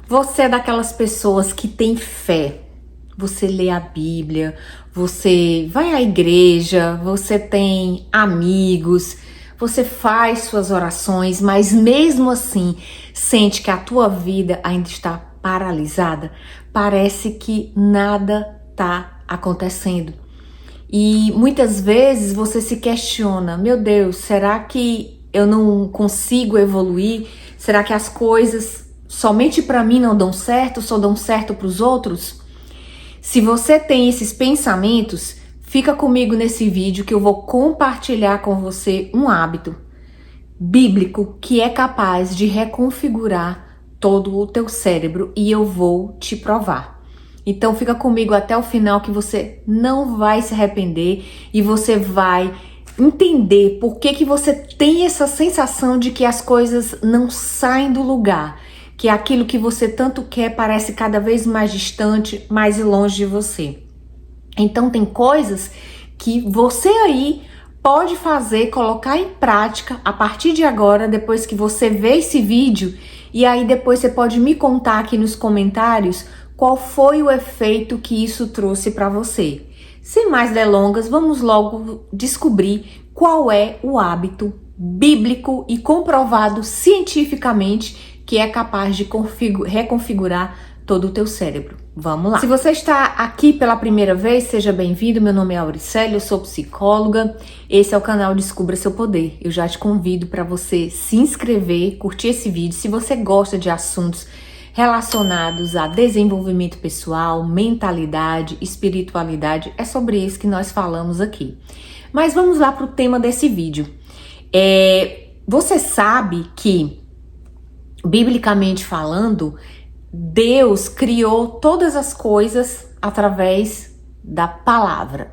Você é daquelas pessoas que tem fé. Você lê a Bíblia, você vai à igreja, você tem amigos, você faz suas orações, mas mesmo assim sente que a tua vida ainda está paralisada. Parece que nada está acontecendo. E muitas vezes você se questiona: meu Deus, será que eu não consigo evoluir? Será que as coisas somente para mim não dão certo, só dão certo para os outros? Se você tem esses pensamentos, fica comigo nesse vídeo que eu vou compartilhar com você um hábito bíblico que é capaz de reconfigurar todo o teu cérebro e eu vou te provar. Então fica comigo até o final que você não vai se arrepender e você vai entender por que você tem essa sensação de que as coisas não saem do lugar, que aquilo que você tanto quer parece cada vez mais distante, mais longe de você. Então tem coisas que você aí pode fazer, colocar em prática a partir de agora, depois que você vê esse vídeo, e aí depois você pode me contar aqui nos comentários qual foi o efeito que isso trouxe para você. Sem mais delongas, vamos logo descobrir qual é o hábito bíblico e comprovado cientificamente que é capaz de reconfigurar todo o teu cérebro. Vamos lá. Se você está aqui pela primeira vez, seja bem-vindo. Meu nome é Auricélia, eu sou psicóloga. Esse é o canal Descubra Seu Poder. Eu já te convido para você se inscrever, curtir esse vídeo. Se você gosta de assuntos relacionados a desenvolvimento pessoal, mentalidade, espiritualidade, é sobre isso que nós falamos aqui. Mas vamos lá para o tema desse vídeo. Você sabe que, biblicamente falando, Deus criou todas as coisas através da palavra.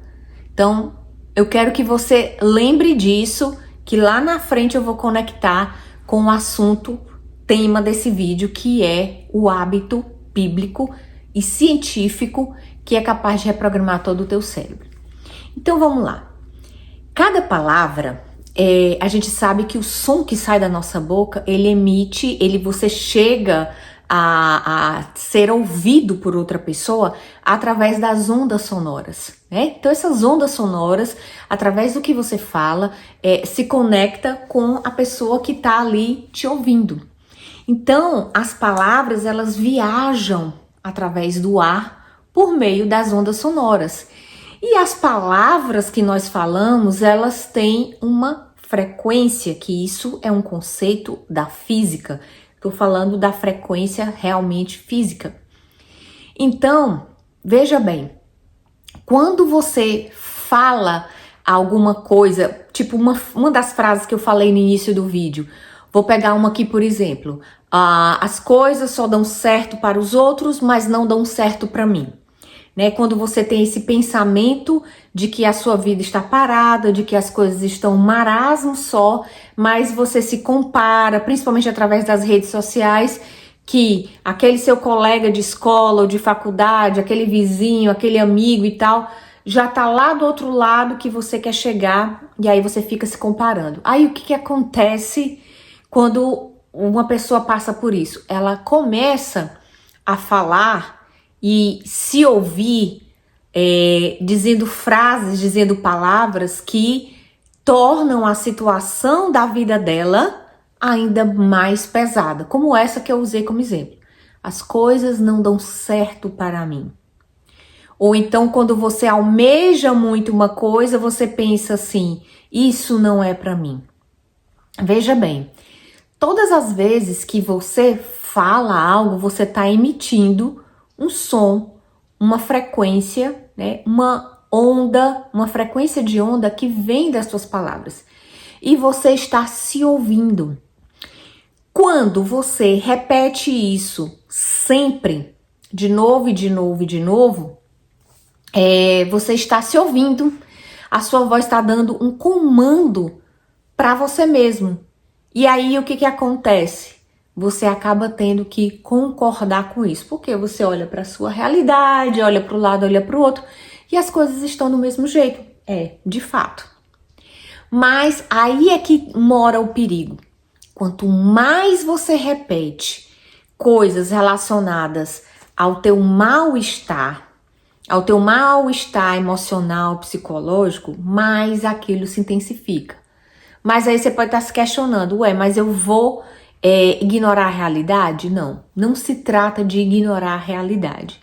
Então, eu quero que você lembre disso, que lá na frente eu vou conectar com o assunto, tema desse vídeo, que é o hábito bíblico e científico que é capaz de reprogramar todo o teu cérebro. Então, vamos lá. Cada palavra, a gente sabe que o som que sai da nossa boca, ele emite, você chega a ser ouvido por outra pessoa através das ondas sonoras, né? Então essas ondas sonoras, através do que você fala, se conecta com a pessoa que está ali te ouvindo. Então as palavras, elas viajam através do ar por meio das ondas sonoras. E as palavras que nós falamos, elas têm uma frequência, que isso é um conceito da física. Estou falando da frequência realmente física. Então, veja bem, quando você fala alguma coisa, tipo uma das frases que eu falei no início do vídeo, vou pegar uma aqui, por exemplo, as coisas só dão certo para os outros, mas não dão certo para mim. Né? Quando você tem esse pensamento de que a sua vida está parada, de que as coisas estão um marasmo só, mas você se compara, principalmente através das redes sociais, que aquele seu colega de escola ou de faculdade, aquele vizinho, aquele amigo e tal, já tá lá do outro lado que você quer chegar, e aí você fica se comparando. Aí o que acontece quando uma pessoa passa por isso? Ela começa a falar e se ouvir dizendo frases, dizendo palavras que tornam a situação da vida dela ainda mais pesada, como essa que eu usei como exemplo. As coisas não dão certo para mim. Ou então, quando você almeja muito uma coisa, você pensa assim, isso não é para mim. Veja bem, todas as vezes que você fala algo, você está emitindo um som, uma frequência, né? Uma onda, uma frequência de onda que vem das suas palavras. E você está se ouvindo. Quando você repete isso sempre, de novo e de novo e de novo, você está se ouvindo. A sua voz está dando um comando para você mesmo. E aí o que acontece? Você acaba tendo que concordar com isso, porque você olha para a sua realidade, olha para o lado, olha para o outro, e as coisas estão do mesmo jeito. De fato. Mas aí é que mora o perigo. Quanto mais você repete coisas relacionadas ao teu mal-estar emocional, psicológico, mais aquilo se intensifica. Mas aí você pode estar se questionando, mas eu vou ignorar a realidade? Não, não se trata de ignorar a realidade.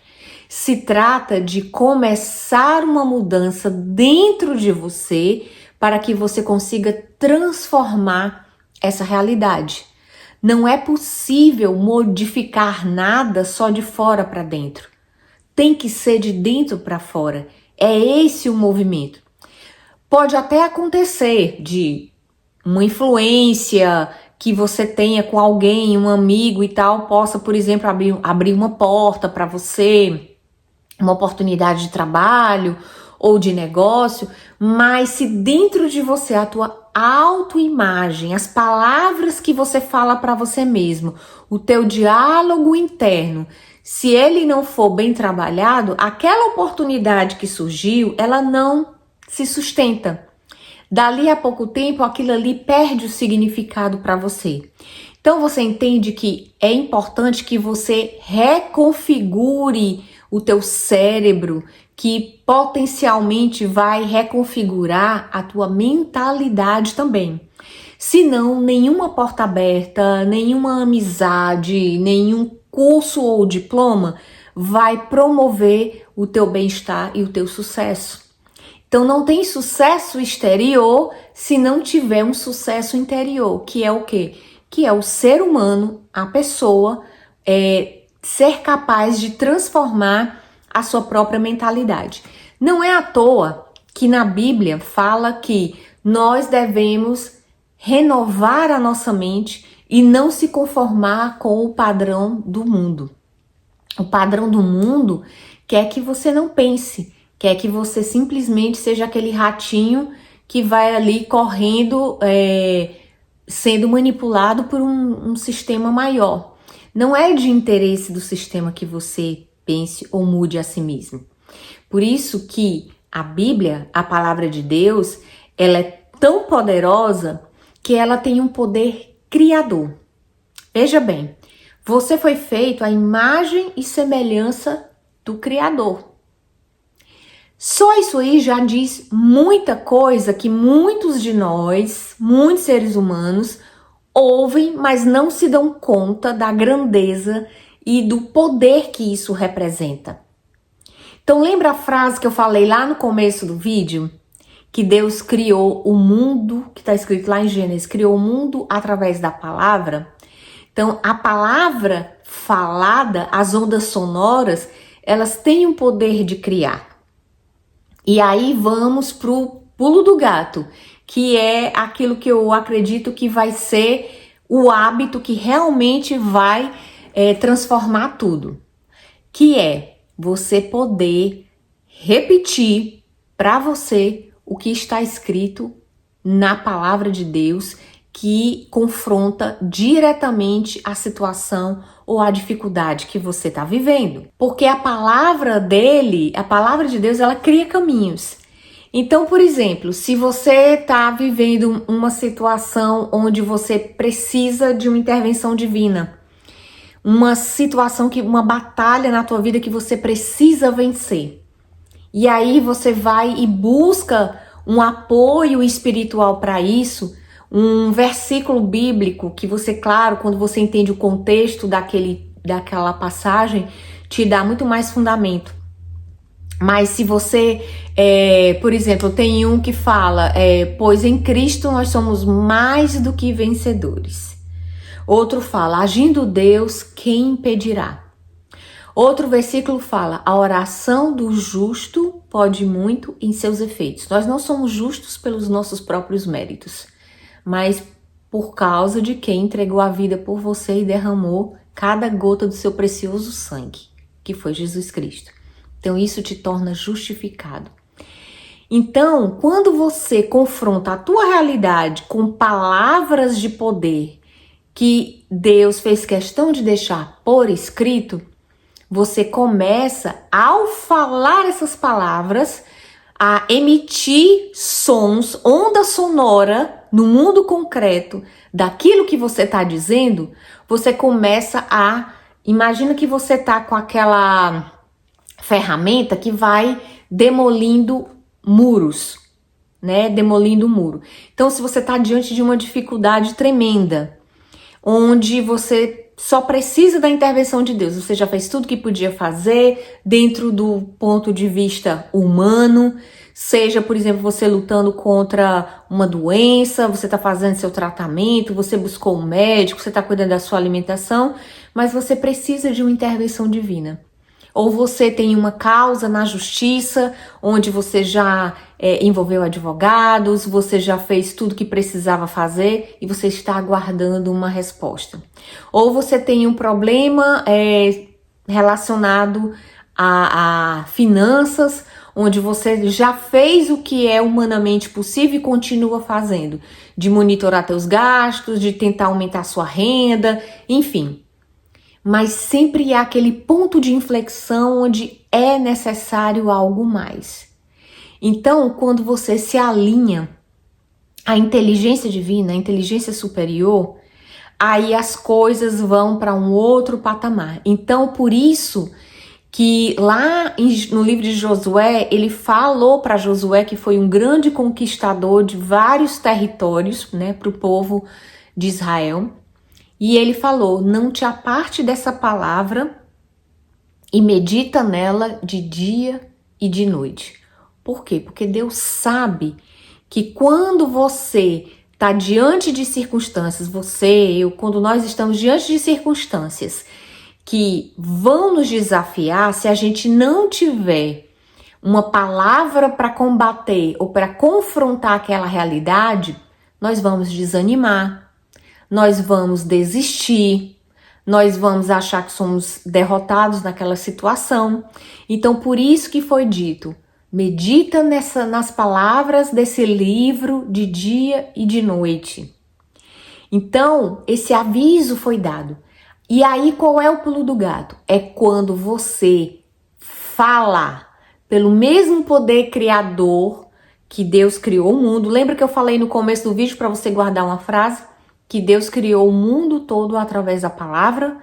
Se trata de começar uma mudança dentro de você para que você consiga transformar essa realidade. Não é possível modificar nada só de fora para dentro. Tem que ser de dentro para fora. É esse o movimento. Pode até acontecer de uma influência que você tenha com alguém, um amigo e tal, possa, por exemplo, abrir uma porta para você, uma oportunidade de trabalho ou de negócio, mas se dentro de você a tua autoimagem, as palavras que você fala para você mesmo, o teu diálogo interno, se ele não for bem trabalhado, aquela oportunidade que surgiu, ela não se sustenta. Dali a pouco tempo, aquilo ali perde o significado para você. Então você entende que é importante que você reconfigure o teu cérebro, que potencialmente vai reconfigurar a tua mentalidade também. Senão, nenhuma porta aberta, nenhuma amizade, nenhum curso ou diploma vai promover o teu bem-estar e o teu sucesso. Então não tem sucesso exterior se não tiver um sucesso interior, que é o quê? Que é o ser humano, a pessoa, ser capaz de transformar a sua própria mentalidade. Não é à toa que na Bíblia fala que nós devemos renovar a nossa mente e não se conformar com o padrão do mundo. O padrão do mundo quer que você não pense, quer que você simplesmente seja aquele ratinho que vai ali correndo, sendo manipulado por um sistema maior. Não é de interesse do sistema que você pense ou mude a si mesmo. Por isso que a Bíblia, a palavra de Deus, ela é tão poderosa que ela tem um poder criador. Veja bem, você foi feito à imagem e semelhança do Criador. Só isso aí já diz muita coisa que muitos de nós, muitos seres humanos, ouvem, mas não se dão conta da grandeza e do poder que isso representa. Então lembra a frase que eu falei lá no começo do vídeo? Que Deus criou o mundo, que está escrito lá em Gênesis, criou o mundo através da palavra. Então a palavra falada, as ondas sonoras, elas têm o poder de criar. E aí vamos pro pulo do gato, que é aquilo que eu acredito que vai ser o hábito que realmente vai transformar tudo. Que é você poder repetir para você o que está escrito na palavra de Deus, que confronta diretamente a situação ou a dificuldade que você está vivendo. Porque a palavra dele, a palavra de Deus, ela cria caminhos. Então, por exemplo, se você está vivendo uma situação onde você precisa de uma intervenção divina, uma situação, uma batalha na tua vida que você precisa vencer, e aí você vai e busca um apoio espiritual para isso, um versículo bíblico que você, claro, quando você entende o contexto daquela passagem, te dá muito mais fundamento. Mas se você, por exemplo, tem um que fala, pois em Cristo nós somos mais do que vencedores. Outro fala, agindo Deus, quem impedirá? Outro versículo fala, a oração do justo pode muito em seus efeitos. Nós não somos justos pelos nossos próprios méritos, mas por causa de quem entregou a vida por você e derramou cada gota do seu precioso sangue, que foi Jesus Cristo. Então isso te torna justificado. Então, quando você confronta a tua realidade com palavras de poder que Deus fez questão de deixar por escrito, você começa, ao falar essas palavras, a emitir sons, onda sonora no mundo concreto daquilo que você está dizendo, você começa a Imagina que você tá com aquela ferramenta que vai demolindo muros, né? Demolindo o muro. Então, se você tá diante de uma dificuldade tremenda, onde você só precisa da intervenção de Deus, você já fez tudo que podia fazer dentro do ponto de vista humano, seja, por exemplo, você lutando contra uma doença, você está fazendo seu tratamento, você buscou um médico, você está cuidando da sua alimentação, mas você precisa de uma intervenção divina. Ou você tem uma causa na justiça, onde você já envolveu advogados, você já fez tudo que precisava fazer e você está aguardando uma resposta. Ou você tem um problema relacionado a finanças, onde você já fez o que é humanamente possível e continua fazendo, de monitorar teus gastos, de tentar aumentar sua renda, enfim. Mas sempre há aquele ponto de inflexão onde é necessário algo mais. Então, quando você se alinha à inteligência divina, à inteligência superior, aí as coisas vão para um outro patamar. Então, por isso que lá no livro de Josué, ele falou para Josué que foi um grande conquistador de vários territórios, né, para o povo de Israel. E ele falou, não te aparte dessa palavra e medita nela de dia e de noite. Por quê? Porque Deus sabe que quando você está diante de circunstâncias, quando nós estamos diante de circunstâncias que vão nos desafiar, se a gente não tiver uma palavra para combater ou para confrontar aquela realidade, nós vamos desanimar. Nós vamos desistir, nós vamos achar que somos derrotados naquela situação. Então, por isso que foi dito, medita nas palavras desse livro de dia e de noite. Então, esse aviso foi dado. E aí, qual é o pulo do gato? É quando você fala pelo mesmo poder criador que Deus criou o mundo. Lembra que eu falei no começo do vídeo para você guardar uma frase? Que Deus criou o mundo todo através da palavra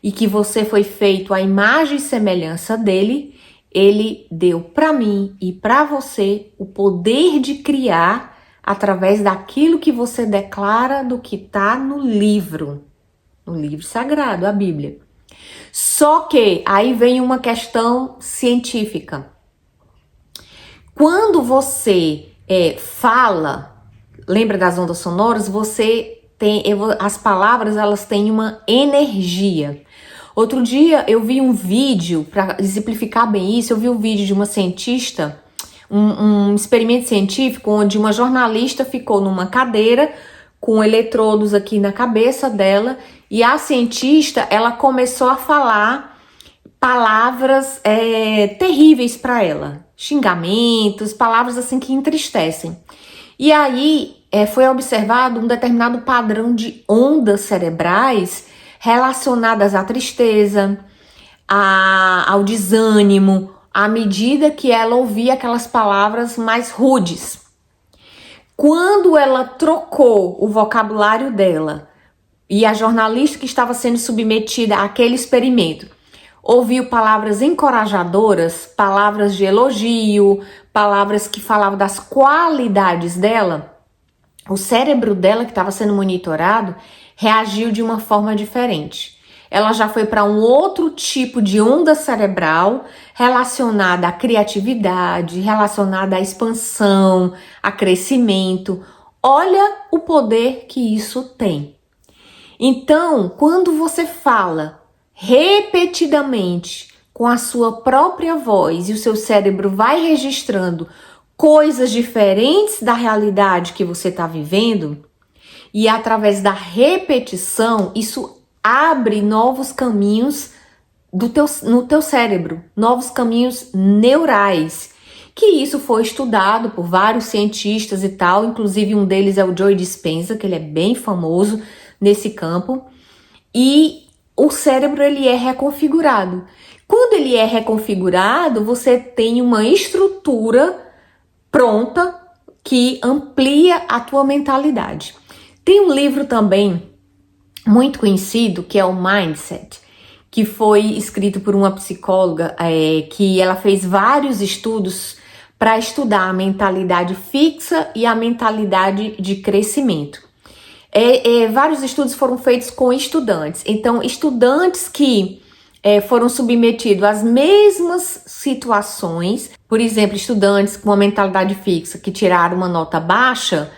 e que você foi feito à imagem e semelhança dele. Ele deu para mim e para você o poder de criar através daquilo que você declara do que está no livro sagrado, a Bíblia. Só que aí vem uma questão científica. Quando você fala, lembra das ondas sonoras, as palavras, elas têm uma energia. Outro dia eu vi um vídeo, para exemplificar bem isso, eu vi um vídeo de uma cientista, um experimento científico, onde uma jornalista ficou numa cadeira com eletrodos aqui na cabeça dela, e a cientista, ela começou a falar palavras terríveis para ela, xingamentos, palavras assim que entristecem. E aí foi observado um determinado padrão de ondas cerebrais relacionadas à tristeza, ao desânimo, à medida que ela ouvia aquelas palavras mais rudes. Quando ela trocou o vocabulário dela e a jornalista que estava sendo submetida àquele experimento ouviu palavras encorajadoras, palavras de elogio, palavras que falavam das qualidades dela, o cérebro dela, que estava sendo monitorado, reagiu de uma forma diferente. Ela já foi para um outro tipo de onda cerebral relacionada à criatividade, relacionada à expansão, a crescimento. Olha o poder que isso tem. Então, quando você fala repetidamente com a sua própria voz e o seu cérebro vai registrando coisas diferentes da realidade que você está vivendo, e através da repetição, isso abre novos caminhos no teu cérebro, novos caminhos neurais, que isso foi estudado por vários cientistas e tal, inclusive um deles é o Joe Dispenza, que ele é bem famoso nesse campo, e o cérebro ele é reconfigurado. Quando ele é reconfigurado, você tem uma estrutura pronta que amplia a tua mentalidade. Tem um livro também muito conhecido que é o Mindset, que foi escrito por uma psicóloga, que ela fez vários estudos para estudar a mentalidade fixa e a mentalidade de crescimento. Vários estudos foram feitos com estudantes. Então, estudantes que foram submetidos às mesmas situações, por exemplo, estudantes com uma mentalidade fixa que tiraram uma nota baixa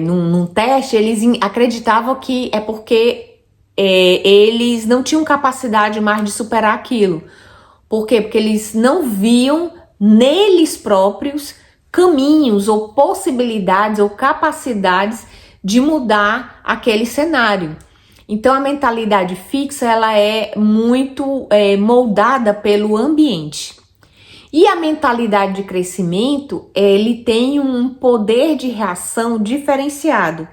num teste, eles acreditavam que é porque eles não tinham capacidade mais de superar aquilo. Por quê? Porque eles não viam neles próprios caminhos ou possibilidades ou capacidades de mudar aquele cenário. Então a mentalidade fixa, ela é muito moldada pelo ambiente. E a mentalidade de crescimento, ele tem um poder de reação diferenciado,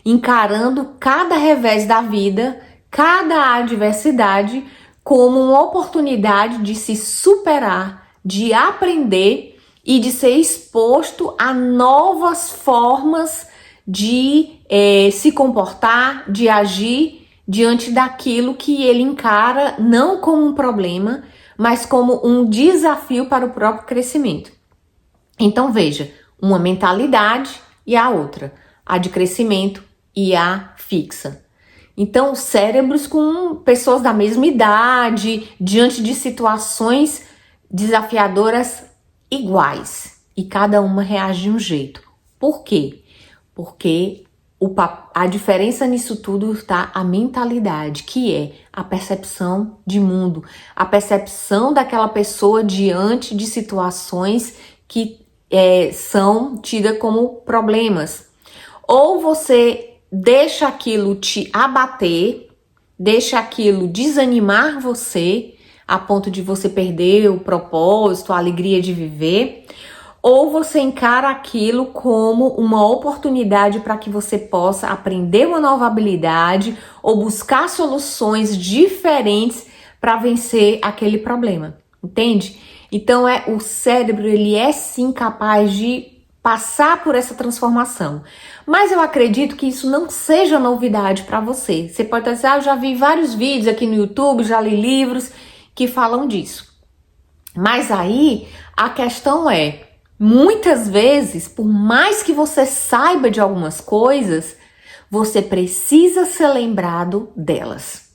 encarando cada revés da vida, cada adversidade, como uma oportunidade de se superar, de aprender e de ser exposto a novas formas de se comportar, de agir diante daquilo que ele encara não como um problema, mas como um desafio para o próprio crescimento. Então veja, uma mentalidade e a outra, a de crescimento e a fixa. Então, cérebros com pessoas da mesma idade, diante de situações desafiadoras iguais, e cada uma reage de um jeito. Por quê? Porque a diferença nisso tudo está a mentalidade, que é a percepção de mundo, a percepção daquela pessoa diante de situações que são tidas como problemas. Ou você deixa aquilo te abater, deixa aquilo desanimar você, a ponto de você perder o propósito, a alegria de viver, ou você encara aquilo como uma oportunidade para que você possa aprender uma nova habilidade ou buscar soluções diferentes para vencer aquele problema, entende? Então o cérebro, ele é sim capaz de passar por essa transformação, mas eu acredito que isso não seja novidade para você. Você pode dizer, eu já vi vários vídeos aqui no YouTube, já li livros que falam disso, mas aí a questão muitas vezes, por mais que você saiba de algumas coisas, você precisa ser lembrado delas.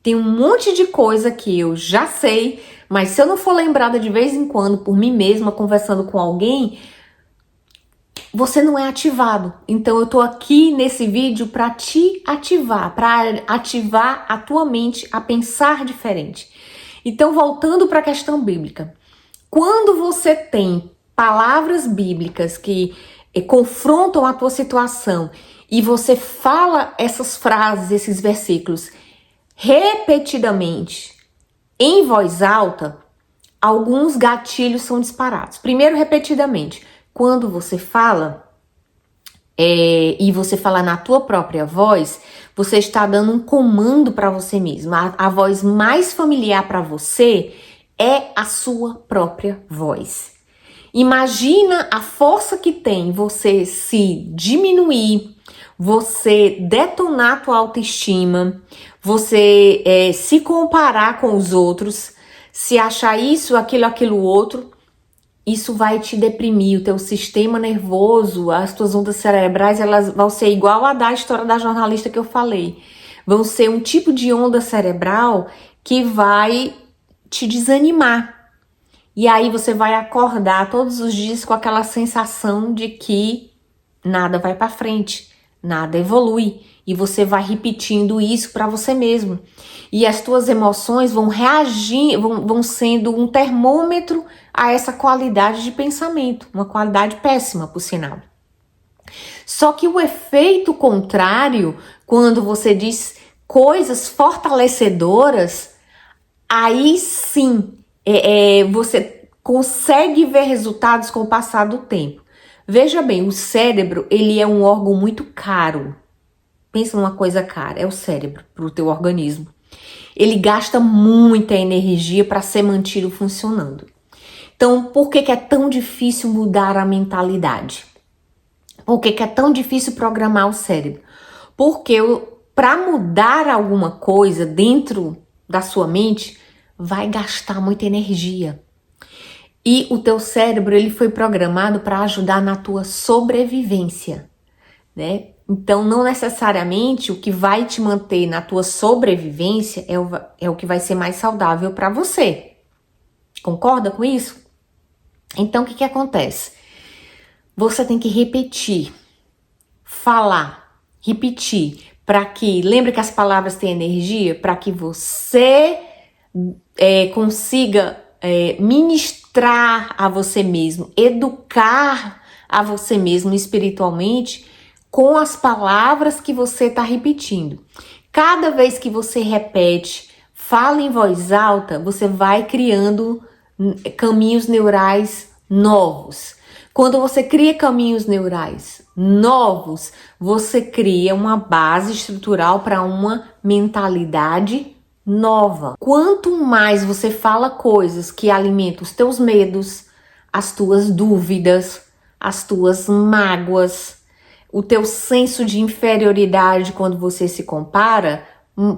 Tem um monte de coisa que eu já sei, mas se eu não for lembrada de vez em quando por mim mesma, conversando com alguém, você não é ativado. Então eu tô aqui nesse vídeo para te ativar, para ativar a tua mente a pensar diferente. Então, voltando para a questão bíblica, quando você tem palavras bíblicas que confrontam a tua situação e você fala essas frases, esses versículos repetidamente em voz alta, alguns gatilhos são disparados. Primeiro, repetidamente, quando você fala e você fala na tua própria voz, você está dando um comando para você mesmo. A voz mais familiar para você é a sua própria voz. Imagina a força que tem você se diminuir, você detonar a tua autoestima, você se comparar com os outros, se achar isso, aquilo outro. Isso vai te deprimir, o teu sistema nervoso, as tuas ondas cerebrais, elas vão ser igual a da história da jornalista que eu falei. Vão ser um tipo de onda cerebral que vai te desanimar. E aí você vai acordar todos os dias com aquela sensação de que nada vai para frente, nada evolui. E você vai repetindo isso para você mesmo. E as tuas emoções vão reagir, vão sendo um termômetro a essa qualidade de pensamento. Uma qualidade péssima, por sinal. Só que o efeito contrário, quando você diz coisas fortalecedoras, aí sim você consegue ver resultados com o passar do tempo. Veja bem, o cérebro, ele é um órgão muito caro. Pensa numa coisa cara, é o cérebro para o teu organismo. Ele gasta muita energia para ser mantido funcionando. Então, por que é tão difícil mudar a mentalidade? Por que é tão difícil programar o cérebro? Porque para mudar alguma coisa dentro da sua mente vai gastar muita energia. E o teu cérebro, ele foi programado para ajudar na tua sobrevivência, né? Então, não necessariamente o que vai te manter na tua sobrevivência é o que vai ser mais saudável para você. Concorda com isso? Então, o que acontece? Você tem que repetir, falar, repetir, para que, lembra que as palavras têm energia? Para que você consiga ministrar a você mesmo, educar a você mesmo espiritualmente com as palavras que você está repetindo. Cada vez que você repete, fala em voz alta, você vai criando caminhos neurais novos. Quando você cria caminhos neurais novos, você cria uma base estrutural para uma mentalidade nova. Quanto mais você fala coisas que alimentam os teus medos, as tuas dúvidas, as tuas mágoas, o teu senso de inferioridade quando você se compara,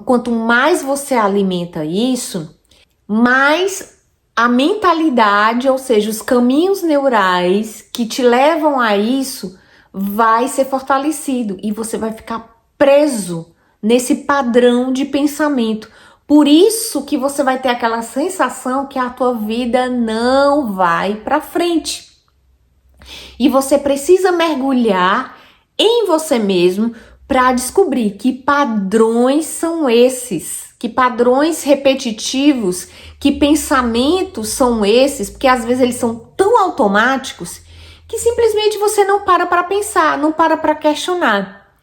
quanto mais você alimenta isso, mais a mentalidade, ou seja, os caminhos neurais que te levam a isso, vai ser fortalecido e você vai ficar preso nesse padrão de pensamento. Por isso que você vai ter aquela sensação que a tua vida não vai para frente. E você precisa mergulhar em você mesmo para descobrir que padrões são esses, que padrões repetitivos, que pensamentos são esses, porque às vezes eles são tão automáticos que simplesmente você não para pensar, não para questionar.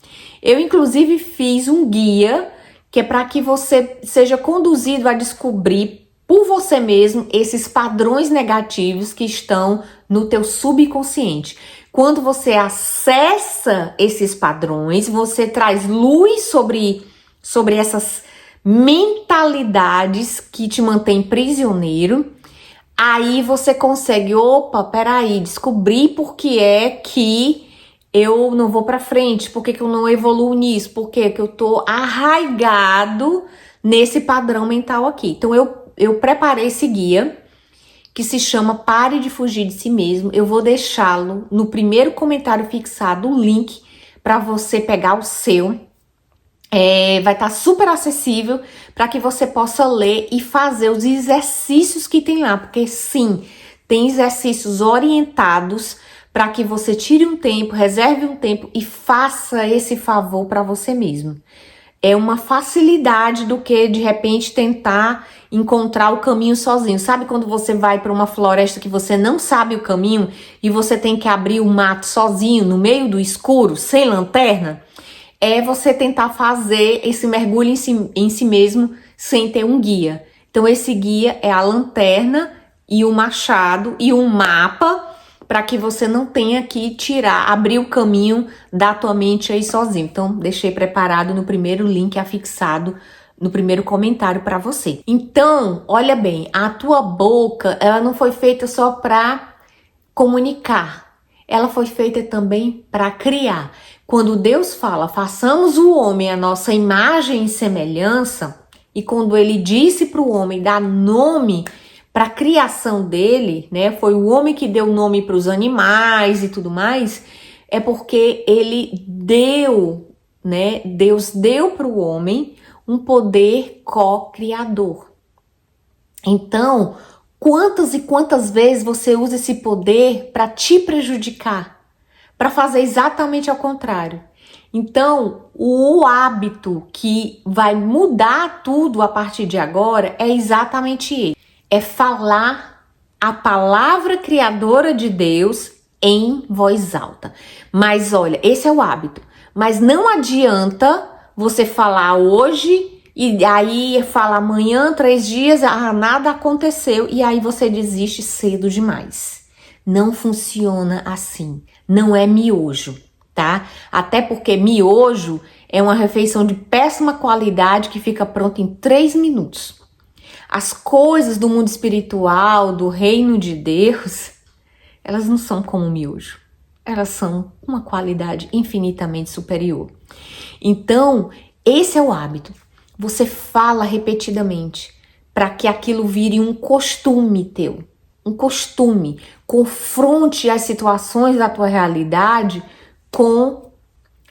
Eu, inclusive, fiz um guia que é para que você seja conduzido a descobrir por você mesmo esses padrões negativos que estão no teu subconsciente. Quando você acessa esses padrões, você traz luz sobre essas mentalidades que te mantêm prisioneiro. Aí você consegue, descobrir por que é que eu não vou para frente, por que eu não evoluo nisso, por que eu tô arraigado nesse padrão mental aqui. Então eu preparei esse guia que se chama Pare de Fugir de Si Mesmo. Eu vou deixá-lo no primeiro comentário fixado, o link para você pegar o seu. Vai estar super acessível para que você possa ler e fazer os exercícios que tem lá, porque sim, tem exercícios orientados para que você tire um tempo, reserve um tempo e faça esse favor para você mesmo. É uma facilidade do que de repente tentar encontrar o caminho sozinho. Sabe quando você vai para uma floresta que você não sabe o caminho e você tem que abrir o mato sozinho, no meio do escuro, sem lanterna? É você tentar fazer esse mergulho em si mesmo sem ter um guia. Então esse guia é a lanterna e o machado e um mapa para que você não tenha que abrir o caminho da tua mente aí sozinho. Então deixei preparado no primeiro link afixado no primeiro comentário para você. Então, olha bem, a tua boca, ela não foi feita só para comunicar. Ela foi feita também para criar. Quando Deus fala, façamos o homem a nossa imagem e semelhança, e quando ele disse para o homem dar nome para a criação dele, né? Foi o homem que deu nome para os animais e tudo mais, é porque ele deu, né? Deus deu para o homem um poder co-criador. Então, quantas e quantas vezes você usa esse poder para te prejudicar? Para fazer exatamente ao contrário. Então, o hábito que vai mudar tudo a partir de agora é exatamente ele. É falar a palavra criadora de Deus em voz alta. Mas olha, esse é o hábito. Mas não adianta você falar hoje e aí fala amanhã, 3 dias, nada aconteceu e aí você desiste cedo demais. Não funciona assim. Não é miojo, tá? Até porque miojo é uma refeição de péssima qualidade que fica pronta em 3 minutos. As coisas do mundo espiritual, do reino de Deus, elas não são como miojo. Elas são uma qualidade infinitamente superior. Então, esse é o hábito. você fala repetidamente, para que aquilo vire um costume teu. Um costume. Confronte as situações da tua realidade com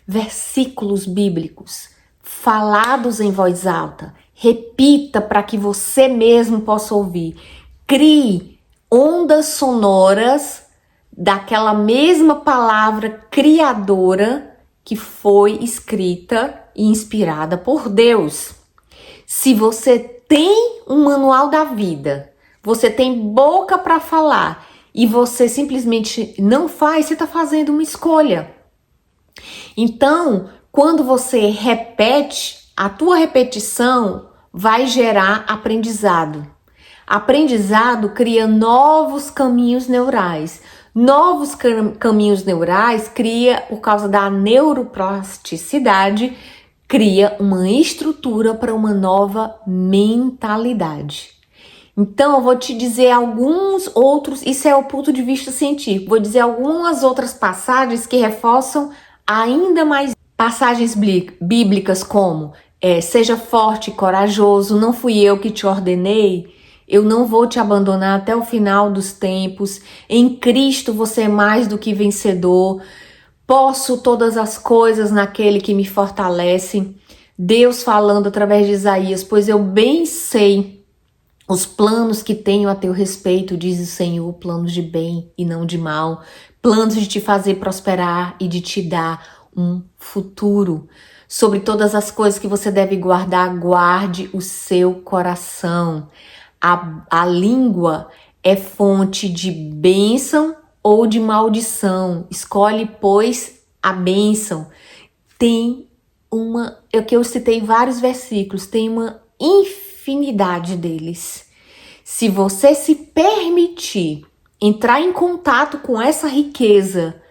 versículos bíblicos, falados em voz alta. Repita para que você mesmo possa ouvir. Crie ondas sonoras daquela mesma palavra criadora que foi escrita e inspirada por Deus. Se você tem um manual da vida, você tem boca para falar e você simplesmente não faz, você está fazendo uma escolha. Então, quando você repete, a tua repetição vai gerar aprendizado. Aprendizado cria novos caminhos neurais. Novos caminhos neurais cria, por causa da neuroplasticidade, cria uma estrutura para uma nova mentalidade. Então, eu vou te dizer alguns outros, isso é o ponto de vista científico, vou dizer algumas outras passagens que reforçam ainda mais passagens bíblicas como seja forte e corajoso, não fui eu que te ordenei, eu não vou te abandonar até o final dos tempos, em Cristo você é mais do que vencedor, posso todas as coisas naquele que me fortalece. Deus falando através de Isaías, pois eu bem sei os planos que tenho a teu respeito, diz o Senhor, planos de bem e não de mal, planos de te fazer prosperar e de te dar um futuro. Sobre todas as coisas que você deve guardar, guarde o seu coração. A língua é fonte de bênção ou de maldição. Escolhe, pois, a bênção. Eu citei vários versículos, tem uma infinidade deles. Se você se permitir entrar em contato com essa riqueza,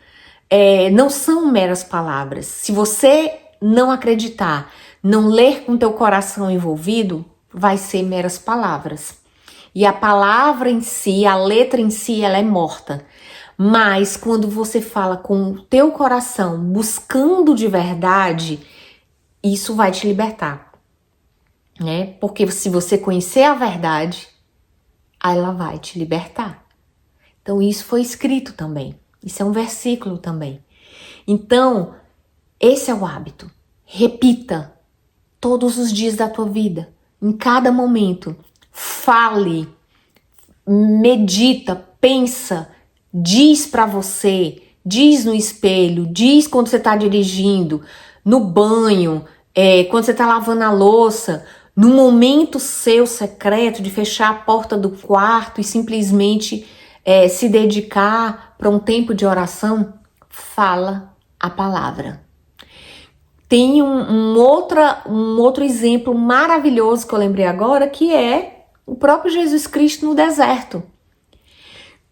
não são meras palavras. Se você não acreditar, não ler com teu coração envolvido, vai ser meras palavras. E a palavra em si, a letra em si, ela é morta. Mas quando você fala com o teu coração, buscando de verdade, isso vai te libertar, né? Porque se você conhecer a verdade, ela vai te libertar. Então isso foi escrito também. Isso é um versículo também. Então, esse é o hábito. Repita todos os dias da tua vida, em cada momento. Fale, medita, pensa, diz para você, diz no espelho, diz quando você está dirigindo, no banho, quando você está lavando a louça, no momento seu secreto de fechar a porta do quarto e simplesmente se dedicar para um tempo de oração, fala a palavra. Tem um outro exemplo maravilhoso que eu lembrei agora, que é o próprio Jesus Cristo no deserto.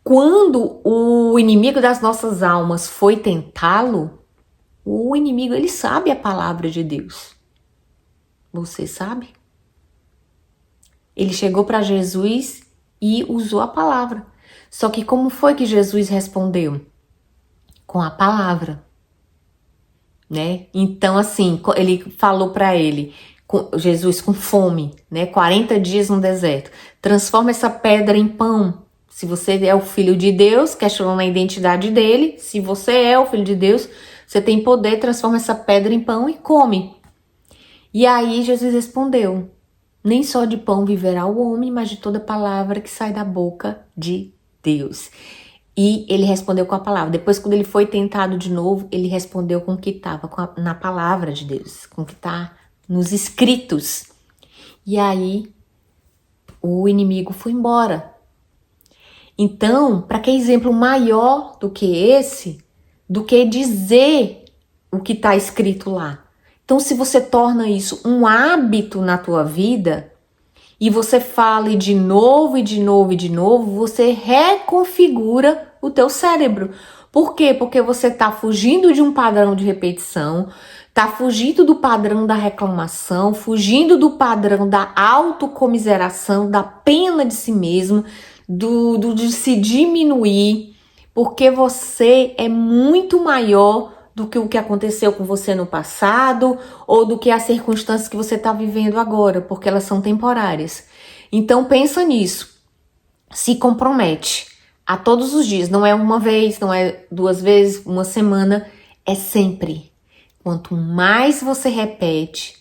Quando o inimigo das nossas almas foi tentá-lo, o inimigo, ele sabe a palavra de Deus. Você sabe? Ele chegou para Jesus e usou a palavra. Só que como foi que Jesus respondeu? Com a palavra, né? Então, assim, ele falou para ele, Jesus com fome, né? 40 dias no deserto. Transforma essa pedra em pão. Se você é o filho de Deus, questionando a identidade dele, se você é o filho de Deus, você tem poder, transforma essa pedra em pão e come. E aí Jesus respondeu, nem só de pão viverá o homem, mas de toda palavra que sai da boca de Deus. E ele respondeu com a palavra. Depois, quando ele foi tentado de novo, ele respondeu com o que estava na palavra de Deus, com o que está nos escritos. E aí, o inimigo foi embora. Então, para que exemplo maior do que esse, do que dizer o que está escrito lá? Então, se você torna isso um hábito na tua vida, e você fala de novo e de novo e de novo, você reconfigura o teu cérebro. Por quê? Porque você está fugindo de um padrão de repetição, está fugindo do padrão da reclamação, fugindo do padrão da autocomiseração, da pena de si mesmo, de se diminuir, porque você é muito maior do que o que aconteceu com você no passado ou do que as circunstâncias que você está vivendo agora, porque elas são temporárias. Então pensa nisso, se compromete a todos os dias, não é uma vez, não é 2 vezes, uma semana, é sempre. Quanto mais você repete,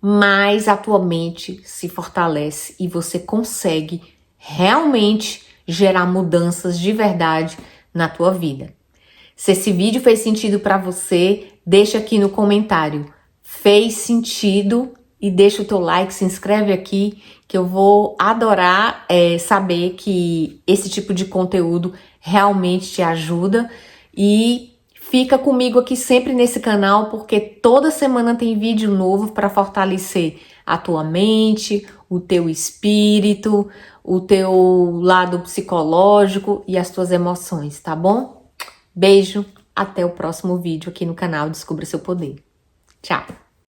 mais a tua mente se fortalece e você consegue realmente gerar mudanças de verdade na tua vida. Se esse vídeo fez sentido para você, deixa aqui no comentário. Fez sentido? E deixa o teu like, se inscreve aqui, que eu vou adorar saber que esse tipo de conteúdo realmente te ajuda. E fica comigo aqui sempre nesse canal, porque toda semana tem vídeo novo para fortalecer a tua mente, o teu espírito, o teu lado psicológico e as tuas emoções, tá bom? Beijo, até o próximo vídeo aqui no canal Descubra Seu Poder. Tchau!